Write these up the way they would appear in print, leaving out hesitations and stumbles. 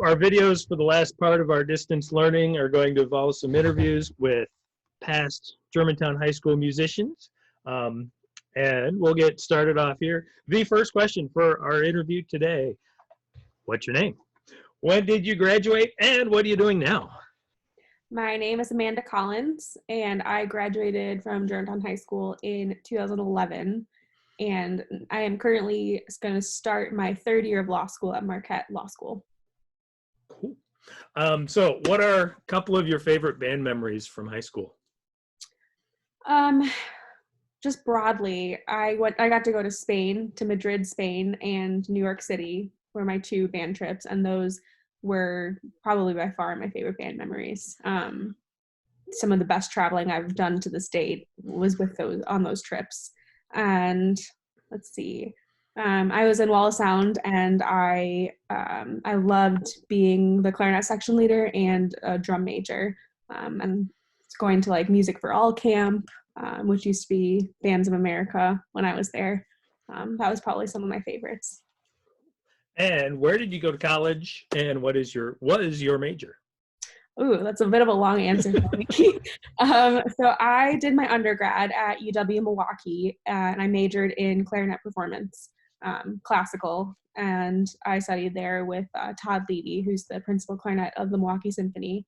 Our videos for the last part of our distance learning are going to involve some interviews with past Germantown High School musicians. And we'll get started off here. The first question for our interview today: what's your name? When did you graduate, and what are you doing now? My name is Amanda Collins, and I graduated from Germantown High School in 2011. And I am currently going to start my third year of law school at Marquette Law School. Cool. So what are a couple of your favorite band memories from high school? Just broadly, I got to go to Spain, to Madrid, Spain, and New York City were my two band trips, and those were probably by far my favorite band memories. Some of the best traveling I've done to this date was with those trips. And let's see, I was in Wallace Sound, and I loved being the clarinet section leader and a drum major, and going to like Music for All camp, which used to be Bands of America when I was there. That was probably some of my favorites. And where did you go to college, and what is your major? Ooh, that's a bit of a long answer for me. So I did my undergrad at UW-Milwaukee, and I majored in clarinet performance, classical, and I studied there with Todd Levy, who's the principal clarinet of the Milwaukee Symphony.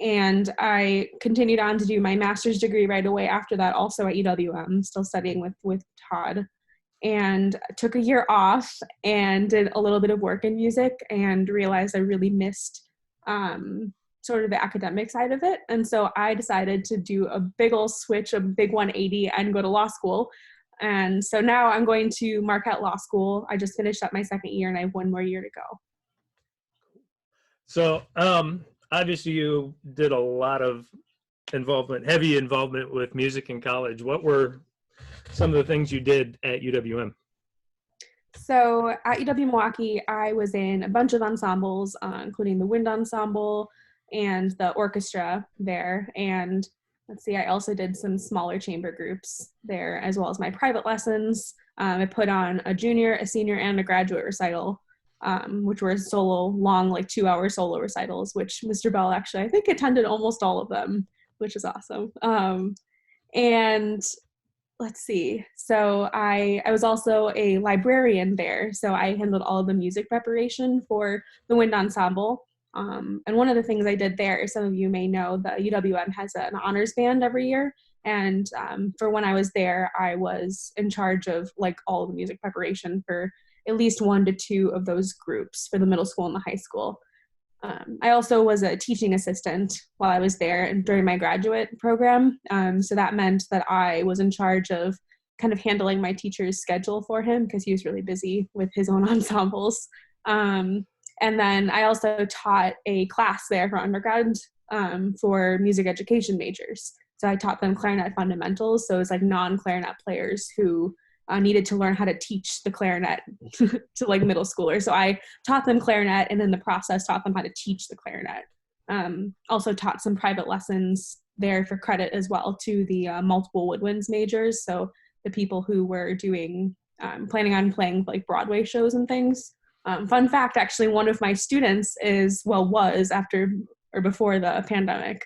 And I continued on to do my master's degree right away after that, also at UWM, still studying with Todd. And I took a year off and did a little bit of work in music and realized I really missed sort of the academic side of it. And so I decided to do a big old switch, a big 180, and go to law school. And so now I'm going to Marquette Law School. I just finished up my second year, and I have one more year to go. So obviously you did a lot of heavy involvement with music in college. What were some of the things you did at UWM? So at UW-Milwaukee, I was in a bunch of ensembles, including the wind ensemble and the orchestra there. And let's see, I also did some smaller chamber groups there, as well as my private lessons. I put on a junior, a senior, and a graduate recital, which were solo, long, like 2-hour solo recitals, which Mr. Bell actually, I think, attended almost all of them, which is awesome. And let's see, so I was also a librarian there, so I handled all of the music preparation for the wind ensemble. And one of the things I did there, some of you may know, the UWM has an honors band every year. And for when I was there, I was in charge of like all the music preparation for at least 1 to 2 of those groups for the middle school and the high school. I also was a teaching assistant while I was there and during my graduate program. So that meant that I was in charge of kind of handling my teacher's schedule for him because he was really busy with his own ensembles. And then I also taught a class there for undergrad for music education majors. So I taught them clarinet fundamentals. So it's like non-clarinet players who needed to learn how to teach the clarinet to like middle schoolers. So I taught them clarinet, and in the process taught them how to teach the clarinet. Also taught some private lessons there for credit as well to the multiple woodwinds majors. So the people who were doing, planning on playing like Broadway shows and things. Fun fact, actually, one of my students was after or before the pandemic,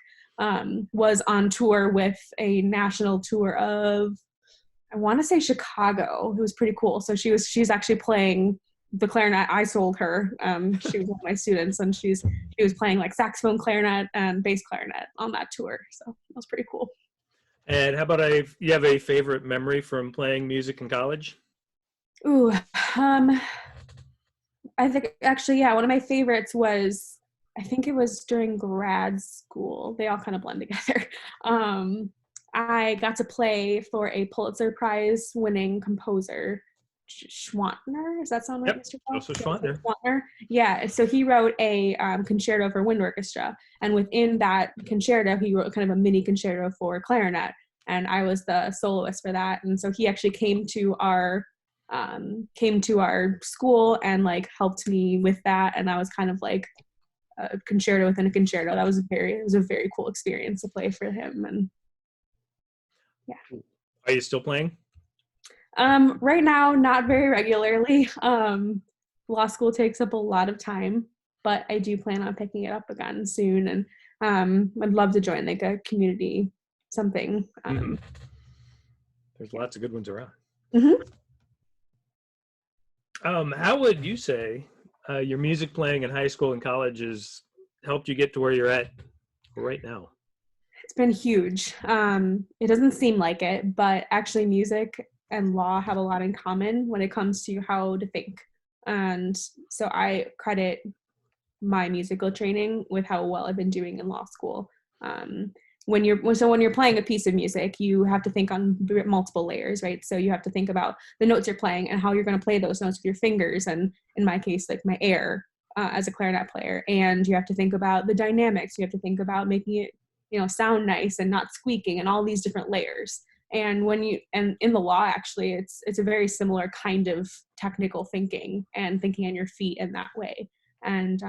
was on tour with a national tour of, I want to say Chicago. It was pretty cool. So she's actually playing the clarinet I sold her. She was one of my students, and she was playing like saxophone, clarinet, and bass clarinet on that tour. So that was pretty cool. And how about you have a favorite memory from playing music in college? Ooh, I think actually, yeah, one of my favorites was, I think it was during grad school. They all kind of blend together. I got to play for a Pulitzer Prize winning composer, Schwantner. Does that sound right, Yep. Mr. Paul? Schwantner. Yeah, so he wrote a concerto for wind orchestra, and within that concerto, he wrote kind of a mini concerto for clarinet, and I was the soloist for that. And so he actually came to our school and like helped me with that, and that was kind of like a concerto within a concerto. It was a very cool experience to play for him. And yeah. Are you still playing? Right now, not very regularly. Law school takes up a lot of time, but I do plan on picking it up again soon. And I'd love to join like a community something. There's lots of good ones around. Mhm. How would you say your music playing in high school and college has helped you get to where you're at right now? It's been huge. It doesn't seem like it, but actually music and law have a lot in common when it comes to how to think. And so I credit my musical training with how well I've been doing in law school. When you're playing a piece of music, you have to think on multiple layers, right? So you have to think about the notes you're playing and how you're going to play those notes with your fingers. And in my case, like my air as a clarinet player. And you have to think about the dynamics. You have to think about making it, sound nice and not squeaking and all these different layers. And in the law, actually, it's a very similar kind of technical thinking and thinking on your feet in that way. And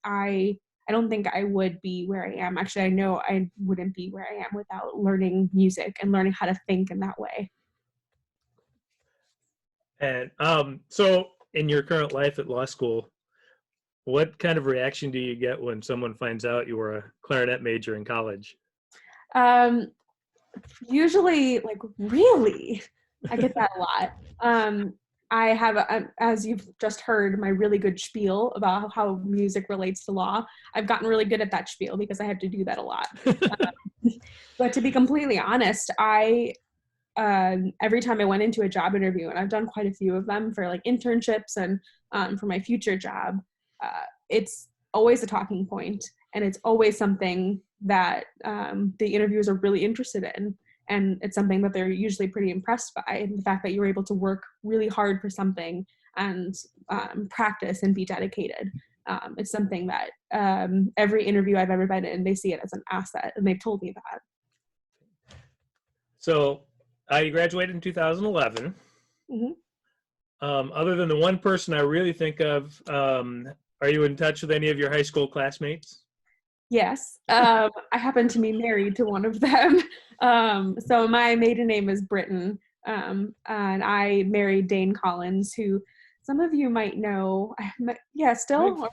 I don't think I would be where I am. Actually, I know I wouldn't be where I am without learning music and learning how to think in that way. And so in your current life at law school, what kind of reaction do you get when someone finds out you were a clarinet major in college? Usually, like, really? I get that a lot. I have, as you've just heard, my really good spiel about how music relates to law. I've gotten really good at that spiel because I have to do that a lot. But to be completely honest, every time I went into a job interview, and I've done quite a few of them for like internships and for my future job, it's always a talking point, and it's always something that the interviewers are really interested in. And it's something that they're usually pretty impressed by. And the fact that you're able to work really hard for something and practice and be dedicated. It's something that every interview I've ever been in, they see it as an asset, and they've told me that. So you graduated in 2011. Mm-hmm. Other than the one person I really think of, are you in touch with any of your high school classmates? Yes, I happen to be married to one of them. So my maiden name is Brittain, and I married Dane Collins, who some of you might know. Yeah, still?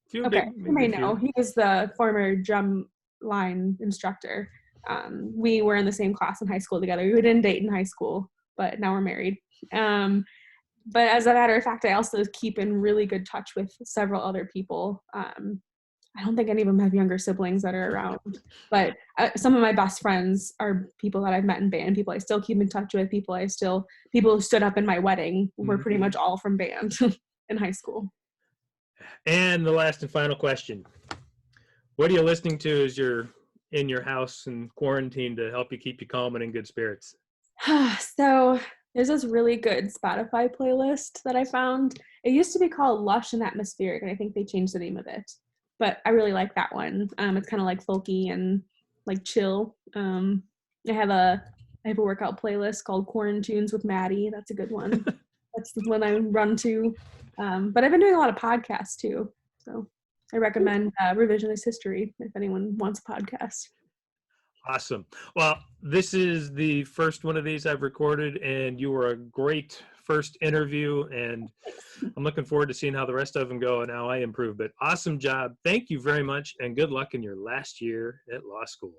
Few Okay, you may know. few. He was the former drum line instructor. We were in the same class in high school together. We didn't date in high school, but now we're married. But as a matter of fact, I also keep in really good touch with several other people. I don't think any of them have younger siblings that are around, but some of my best friends are people that I've met in band, people I still keep in touch with, people who stood up in my wedding were pretty much all from band in high school. And the last and final question. What are you listening to as you're in your house in quarantine to help you keep you calm and in good spirits? So there's this really good Spotify playlist that I found. It used to be called Lush and Atmospheric, and I think they changed the name of it. But I really like that one. It's kind of like folky and like chill. I have a workout playlist called Quarantunes with Maddie. That's a good one. That's the one I run to. But I've been doing a lot of podcasts too. So I recommend Revisionist History if anyone wants a podcast. Awesome. Well, this is the first one of these I've recorded, and you were a great first interview, and I'm looking forward to seeing how the rest of them go and how I improve. But awesome job. Thank you very much, and good luck in your last year at law school.